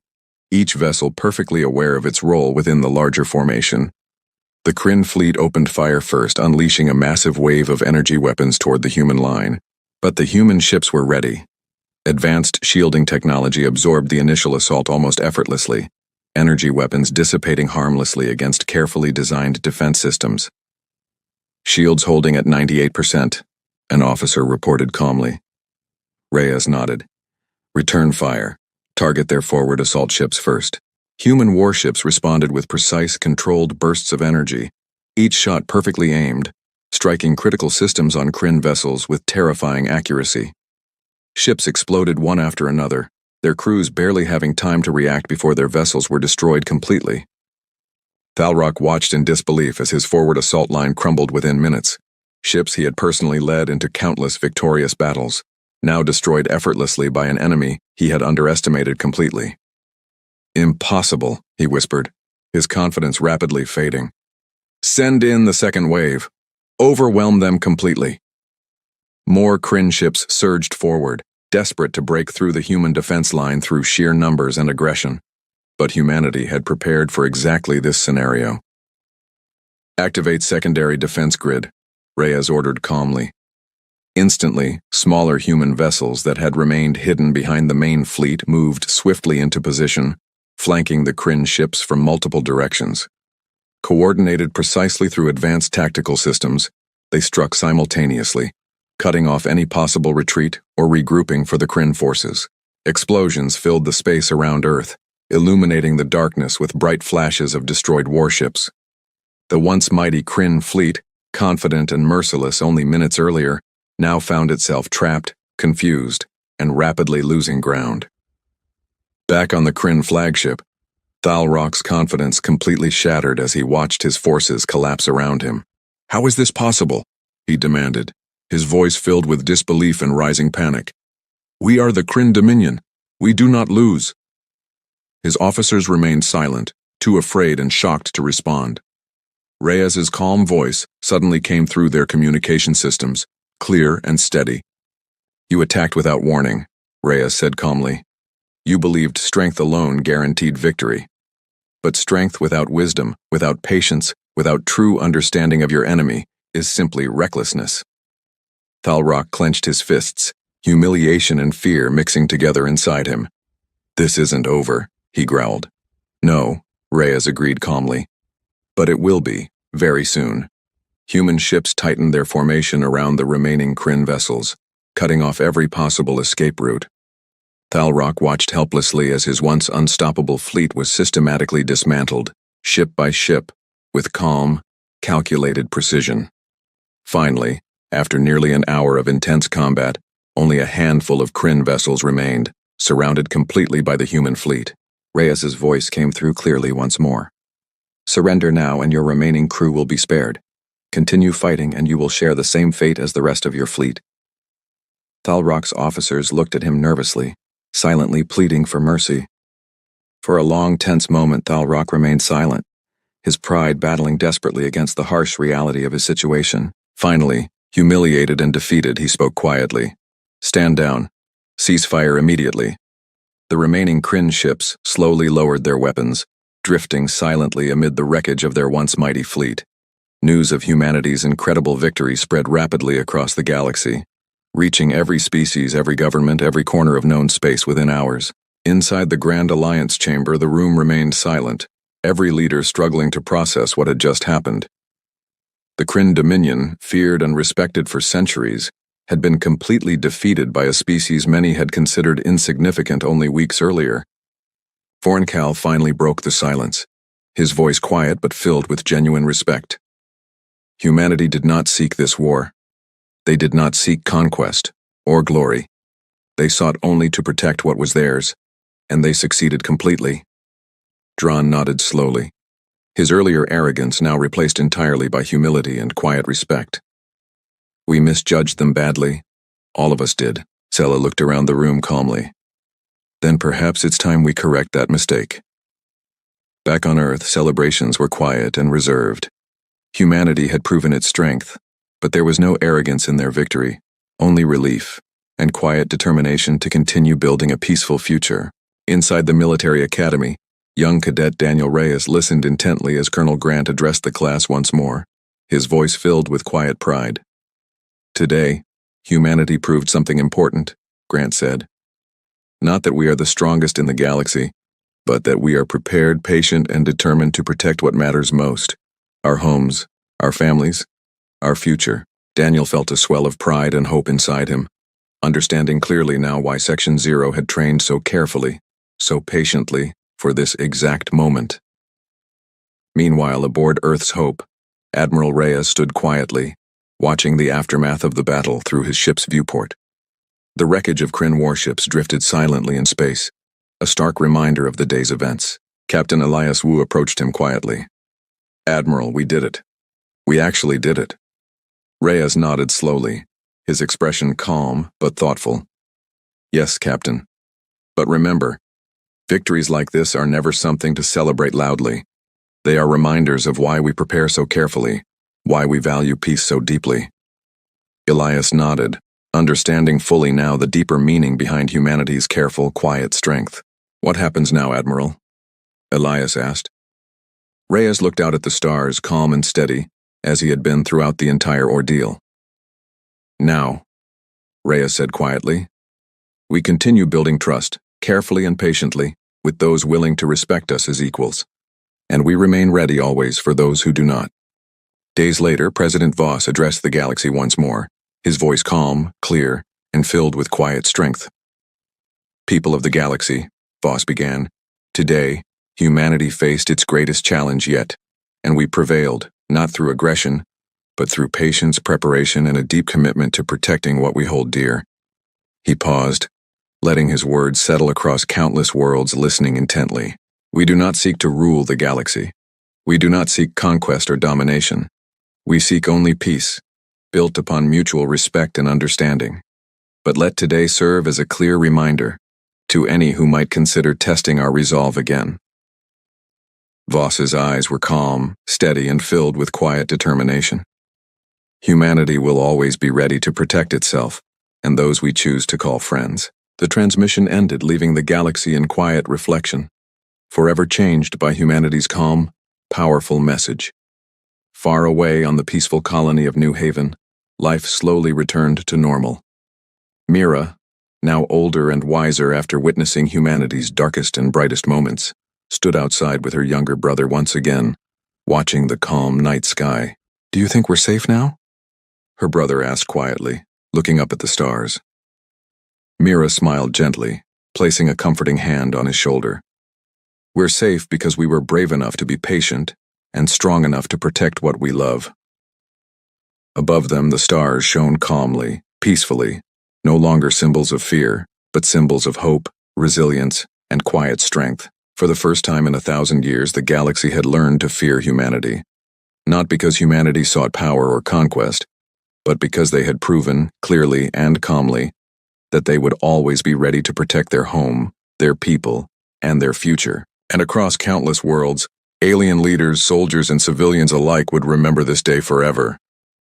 each vessel perfectly aware of its role within the larger formation. The Krin fleet opened fire first, unleashing a massive wave of energy weapons toward the human line. But the human ships were ready. Advanced shielding technology absorbed the initial assault almost effortlessly, energy weapons dissipating harmlessly against carefully designed defense systems. Shields holding at 98%, an officer reported calmly. Reyes nodded. Return fire. Target their forward assault ships first. Human warships responded with precise, controlled bursts of energy, each shot perfectly aimed, striking critical systems on Krin vessels with terrifying accuracy. Ships exploded one after another, their crews barely having time to react before their vessels were destroyed completely. Thalrock watched in disbelief as his forward assault line crumbled within minutes. Ships he had personally led into countless victorious battles, now destroyed effortlessly by an enemy he had underestimated completely. Impossible, he whispered, his confidence rapidly fading. Send in the second wave. Overwhelm them completely. More Krin ships surged forward, desperate to break through the human defense line through sheer numbers and aggression. But humanity had prepared for exactly this scenario. Activate secondary defense grid, Reyes ordered calmly. Instantly, smaller human vessels that had remained hidden behind the main fleet moved swiftly into position, flanking the Krin ships from multiple directions. Coordinated precisely through advanced tactical systems, they struck simultaneously, cutting off any possible retreat or regrouping for the Krin forces. Explosions filled the space around Earth, illuminating the darkness with bright flashes of destroyed warships. The once mighty Krin fleet, confident and merciless only minutes earlier, now found itself trapped, confused, and rapidly losing ground. Back on the Krin flagship, Thalrock's confidence completely shattered as he watched his forces collapse around him. "How is this possible?" he demanded, his voice filled with disbelief and rising panic. "We are the Krin Dominion. We do not lose." His officers remained silent, too afraid and shocked to respond. Reyes's calm voice suddenly came through their communication systems, clear and steady. "You attacked without warning," Reyes said calmly. "You believed strength alone guaranteed victory. But strength without wisdom, without patience, without true understanding of your enemy, is simply recklessness." Thalrock clenched his fists, humiliation and fear mixing together inside him. "This isn't over," he growled. "No," Reyes agreed calmly. "But it will be, very soon." Human ships tightened their formation around the remaining Krin vessels, cutting off every possible escape route. Thalrock watched helplessly as his once unstoppable fleet was systematically dismantled, ship by ship, with calm, calculated precision. Finally, after nearly an hour of intense combat, only a handful of Krin vessels remained, surrounded completely by the human fleet. Reyes's voice came through clearly once more. "Surrender now and your remaining crew will be spared. Continue fighting and you will share the same fate as the rest of your fleet." Thalrock's officers looked at him nervously, silently pleading for mercy. For a long, tense moment, Thalrock remained silent, his pride battling desperately against the harsh reality of his situation. Finally, humiliated and defeated, he spoke quietly. "Stand down. Cease fire immediately." The remaining Krin ships slowly lowered their weapons, drifting silently amid the wreckage of their once mighty fleet. News of humanity's incredible victory spread rapidly across the galaxy, reaching every species, every government, every corner of known space within hours. Inside the Grand Alliance chamber, the room remained silent, every leader struggling to process what had just happened. The Krin Dominion, feared and respected for centuries, had been completely defeated by a species many had considered insignificant only weeks earlier. Vorncal finally broke the silence, his voice quiet but filled with genuine respect. Humanity did not seek this war. They did not seek conquest or glory. They sought only to protect what was theirs, and they succeeded completely. Dran nodded slowly, his earlier arrogance now replaced entirely by humility and quiet respect. "We misjudged them badly. All of us did." Sela looked around the room calmly. "Then perhaps it's time we correct that mistake." Back on Earth, celebrations were quiet and reserved. Humanity had proven its strength, But there was no arrogance in their victory, only relief, and quiet determination to continue building a peaceful future. Inside the military academy, young cadet Daniel Reyes listened intently as Colonel Grant addressed the class once more, his voice filled with quiet pride. "Today, humanity proved something important," Grant said. "Not that we are the strongest in the galaxy, but that we are prepared, patient, and determined to protect what matters most: our homes, our families, our future." Daniel felt a swell of pride and hope inside him, understanding clearly now why Section 0 had trained so carefully, so patiently, for this exact moment. Meanwhile, aboard Earth's Hope, Admiral Reyes stood quietly, watching the aftermath of the battle through his ship's viewport. The wreckage of Krin warships drifted silently in space, a stark reminder of the day's events. Captain Elias Wu approached him quietly. "Admiral, we did it. We actually did it." Reyes nodded slowly, his expression calm but thoughtful. "Yes, Captain. But remember, victories like this are never something to celebrate loudly. They are reminders of why we prepare so carefully, why we value peace so deeply." Elias nodded, understanding fully now the deeper meaning behind humanity's careful, quiet strength. "What happens now, Admiral?" Elias asked. Reyes looked out at the stars, calm and steady, as he had been throughout the entire ordeal. "Now," Reyes said quietly, "we continue building trust, carefully and patiently, with those willing to respect us as equals. And we remain ready always for those who do not." Days later, President Voss addressed the galaxy once more, his voice calm, clear, and filled with quiet strength. "People of the galaxy," Voss began, "today, humanity faced its greatest challenge yet, and we prevailed, not through aggression, but through patience, preparation, and a deep commitment to protecting what we hold dear." He paused, letting his words settle across countless worlds listening intently. "We do not seek to rule the galaxy. We do not seek conquest or domination. We seek only peace, built upon mutual respect and understanding. But let today serve as a clear reminder to any who might consider testing our resolve again." Voss's eyes were calm, steady, and filled with quiet determination. "Humanity will always be ready to protect itself, and those we choose to call friends." The transmission ended, leaving the galaxy in quiet reflection, forever changed by humanity's calm, powerful message. Far away on the peaceful colony of New Haven, life slowly returned to normal. Mira, now older and wiser after witnessing humanity's darkest and brightest moments, stood outside with her younger brother once again, watching the calm night sky. "Do you think we're safe now?" her brother asked quietly, looking up at the stars. Mira smiled gently, placing a comforting hand on his shoulder. "We're safe because we were brave enough to be patient and strong enough to protect what we love." Above them, the stars shone calmly, peacefully, no longer symbols of fear, but symbols of hope, resilience, and quiet strength. For the first time in 1,000 years, the galaxy had learned to fear humanity. Not because humanity sought power or conquest, but because they had proven, clearly and calmly, that they would always be ready to protect their home, their people, and their future. And across countless worlds, alien leaders, soldiers, and civilians alike would remember this day forever.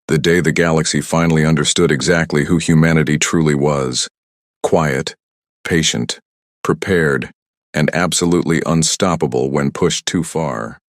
The day the galaxy finally understood exactly who humanity truly was: quiet, patient, prepared, and absolutely unstoppable when pushed too far.